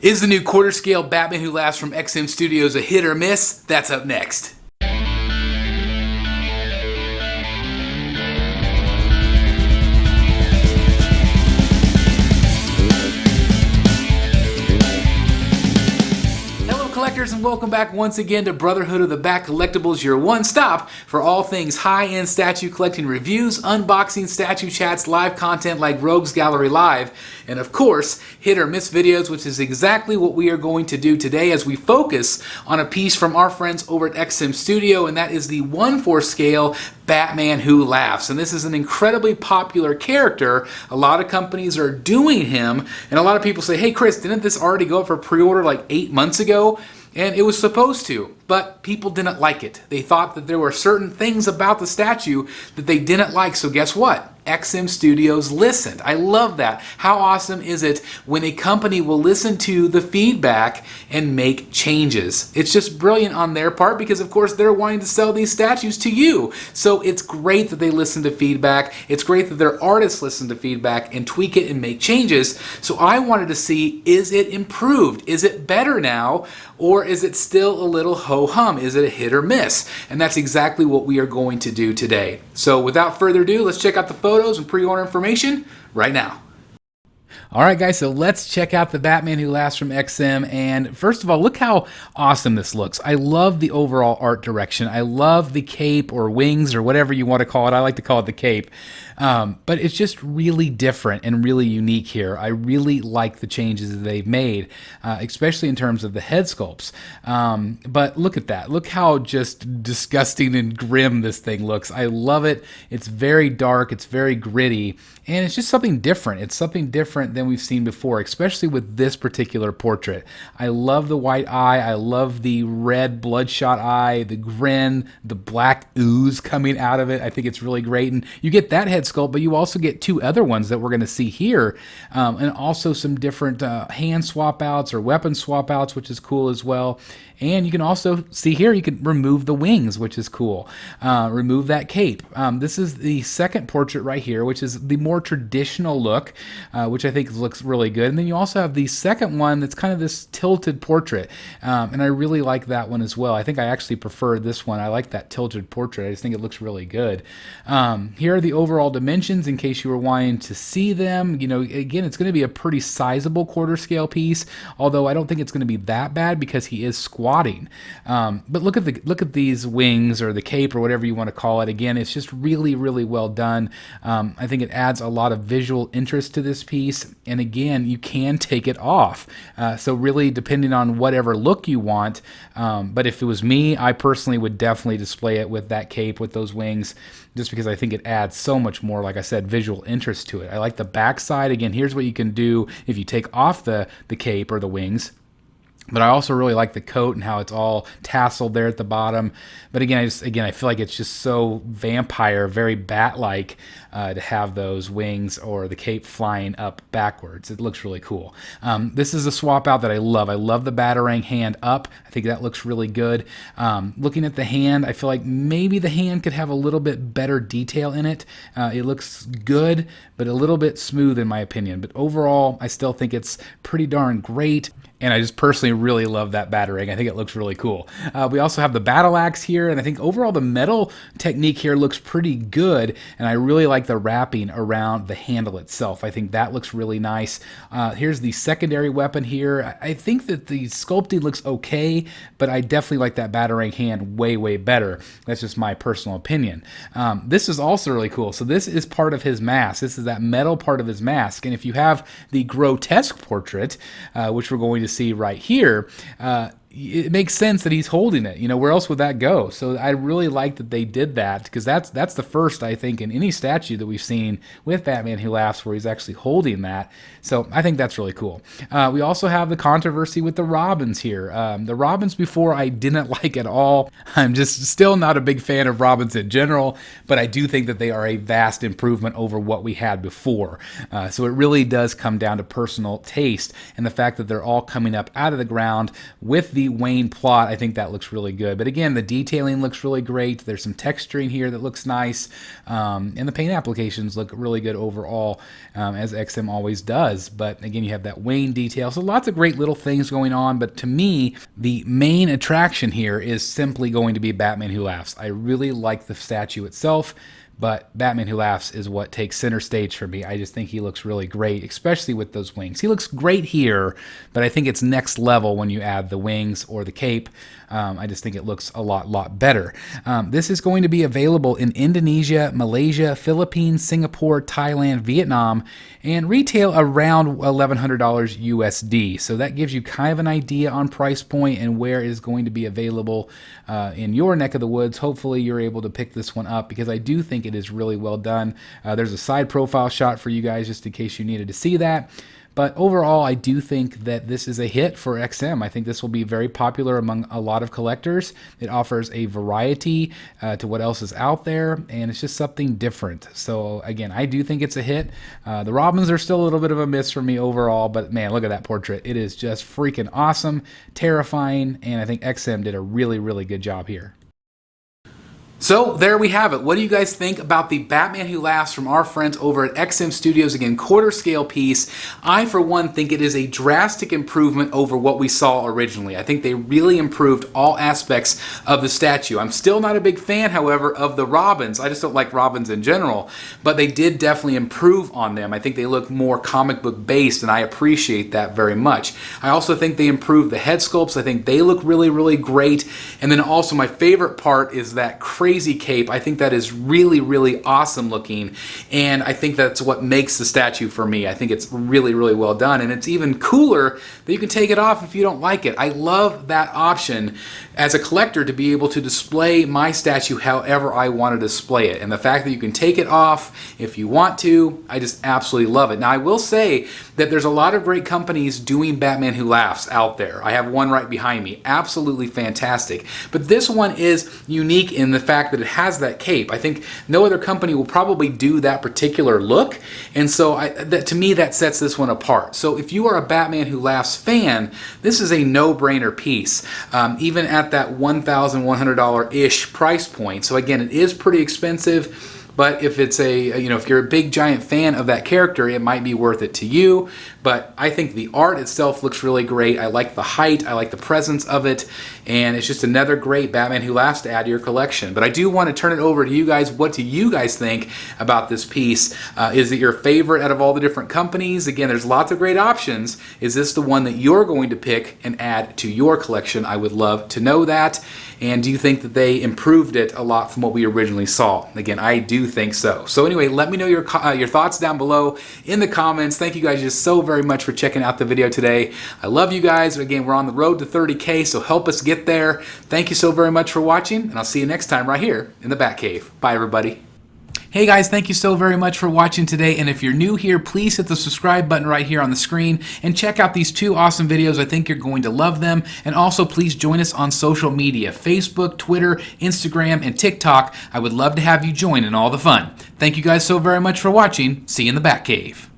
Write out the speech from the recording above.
Is the new quarter scale Batman Who Laughs from XM Studios a hit or miss? That's up next. Collectors, and welcome back once again to Brotherhood of the Bat Collectibles, your one stop for all things high-end statue collecting reviews, unboxing, statue chats, live content like Rogues Gallery Live, and of course, hit or miss videos, which is exactly what we are going to do today as we focus on a piece from our friends over at XM Studio, and that is the 1/4 scale Batman Who Laughs. And this is an incredibly popular character. A lot of companies are doing him, and a lot of people say, hey Chris, didn't this already go up for pre-order like 8 months ago? And it was supposed to, but people didn't like it. They thought that there were certain things about the statue that they didn't like, so guess what? XM Studios listened. I love that. How awesome is it when a company will listen to the feedback and make changes? It's just brilliant on their part because, of course, they're wanting to sell these statues to you. So it's great that they listen to feedback. It's great that their artists listen to feedback and tweak it and make changes. So I wanted to see, is it improved? Is it better now? Or is it still a little ho-hum? Is it a hit or miss? And that's exactly what we are going to do today. So without further ado, let's check out the photos and pre-order information right now. Alright guys, so let's check out the Batman Who Laughs from XM, and first of all, look how awesome this looks. I love the overall art direction. I love the cape or wings or whatever you want to call it. I like to call it the cape. But it's just really different and really unique here. I really like the changes that they've made, especially in terms of the head sculpts. But look at that. Look how just disgusting and grim this thing looks. I love it. It's very dark. It's very gritty. And it's just something different. It's something different than we've seen before, especially with this particular portrait. I love the white eye. I love the red bloodshot eye, the grin, the black ooze coming out of it. I think it's really great. And you get that head sculpt, but you also get two other ones that we're going to see here, and also some different hand swap outs or weapon swap outs, which is cool as well. And you can also see here, you can remove the wings, which is cool. Remove that cape. This is the second portrait right here, which is the more traditional look, which I think looks really good. And then you also have the second one that's kind of this tilted portrait. And I really like that one as well. I think I actually prefer this one. I like that tilted portrait. I just think it looks really good. Here are the overall dimensions in case you were wanting to see them. You know, again, it's going to be a pretty sizable quarter scale piece, although I don't think it's going to be that bad because he is squatting. But look at these wings or the cape or whatever you want to call it. Again, it's just really, really well done. I think it adds a lot of visual interest to this piece. And again, you can take it off. So really, depending on whatever look you want. But if it was me, I personally would definitely display it with that cape, with those wings, just because I think it adds so much more, like I said, visual interest to it. I like the backside. Again, here's what you can do if you take off the cape or the wings. But I also really like the coat and how it's all tasseled there at the bottom. But again, I feel like it's just so vampire, very bat-like to have those wings or the cape flying up backwards. It looks really cool. This is a swap out that I love. I love the Batarang hand up. I think that looks really good. Looking at the hand, I feel like maybe the hand could have a little bit better detail in it. It looks good, but a little bit smooth in my opinion. But overall, I still think it's pretty darn great. And I just personally really love that Batarang. I think it looks really cool. We also have the battle axe here, and I think overall the metal technique here looks pretty good, and I really like the wrapping around the handle itself. I think that looks really nice. Here's the secondary weapon here. I think that the sculpting looks okay, but I definitely like that Batarang hand way, way better. That's just my personal opinion. This is also really cool. So this is part of his mask. This is that metal part of his mask, and if you have the grotesque portrait, which we're going to see right here, it makes sense that he's holding it. You know, where else would that go? So I really like that they did that, because that's the first, I think, in any statue that we've seen with Batman Who Laughs where he's actually holding that. So I think that's really cool. We also have the controversy with the Robins here. The Robins before I didn't like at all. I'm just still not a big fan of Robins in general, but I do think that they are a vast improvement over what we had before. So it really does come down to personal taste and the fact that they're all coming up out of the ground with the the Wayne plot, I think that looks really good. But again, the detailing looks really great. There's some texturing here that looks nice. And the paint applications look really good overall, as XM always does. But again, you have that Wayne detail. So lots of great little things going on. But to me, the main attraction here is simply going to be Batman Who Laughs. I really like the statue itself, but Batman Who Laughs is what takes center stage for me. I just think he looks really great, especially with those wings. He looks great here, but I think it's next level when you add the wings or the cape. I just think it looks a lot better. This is going to be available in Indonesia, Malaysia, Philippines, Singapore, Thailand, Vietnam, and retail around $1,100 USD. So that gives you kind of an idea on price point and where it is going to be available in your neck of the woods. Hopefully you're able to pick this one up because I do think it is really well done. There's a side profile shot for you guys just in case you needed to see that. But overall, I do think that this is a hit for XM. I think this will be very popular among a lot of collectors. It offers a variety to what else is out there, and it's just something different. So again, I do think it's a hit. The Robins are still a little bit of a miss for me overall, but man, look at that portrait. It is just freaking awesome, terrifying, and I think XM did a really good job here. So there we have it. What do you guys think about the Batman Who Laughs from our friends over at XM Studios? Again, quarter scale piece. I, for one, think it is a drastic improvement over what we saw originally. I think they really improved all aspects of the statue. I'm still not a big fan, however, of the Robins. I just don't like Robins in general, but they did definitely improve on them. I think they look more comic book based, and I appreciate that very much. I also think they improved the head sculpts. I think they look really great. And then also my favorite part is that crazy cape. I think that is really awesome looking, and I think that's what makes the statue for me. I think it's really well done, and it's even cooler that you can take it off if you don't like it. I love that option as a collector to be able to display my statue however I want to display it, and the fact that you can take it off if you want to, I just absolutely love it. Now I will say that there's a lot of great companies doing Batman Who Laughs out there. I have one right behind me, absolutely fantastic, but this one is unique in the fact that it has that cape. I think no other company will probably do that particular look, and so to me that sets this one apart. So if you are a Batman Who Laughs fan, this is a no-brainer piece, even at that $1,100-ish price point. So again, it is pretty expensive. But if it's if you're a big giant fan of that character, it might be worth it to you. But I think the art itself looks really great. I like the height, I like the presence of it, and it's just another great Batman Who Laughs to add to your collection. But I do want to turn it over to you guys. What do you guys think about this piece? Is it your favorite out of all the different companies? Again, there's lots of great options. Is this the one that you're going to pick and add to your collection? I would love to know that. And do you think that they improved it a lot from what we originally saw? Again, I do think so. So anyway, let me know your thoughts down below in the comments. Thank you guys just so very much for checking out the video today. I love you guys. Again, we're on the road to 30K, so help us get there. Thank you so very much for watching, and I'll see you next time right here in the Batcave. Bye, everybody. Hey guys, thank you so very much for watching today, and if you're new here, please hit the subscribe button right here on the screen and check out these two awesome videos. I think you're going to love them. And also please join us on social media, Facebook, Twitter, Instagram, and TikTok. I would love to have you join in all the fun. Thank you guys so very much for watching. See you in the Batcave.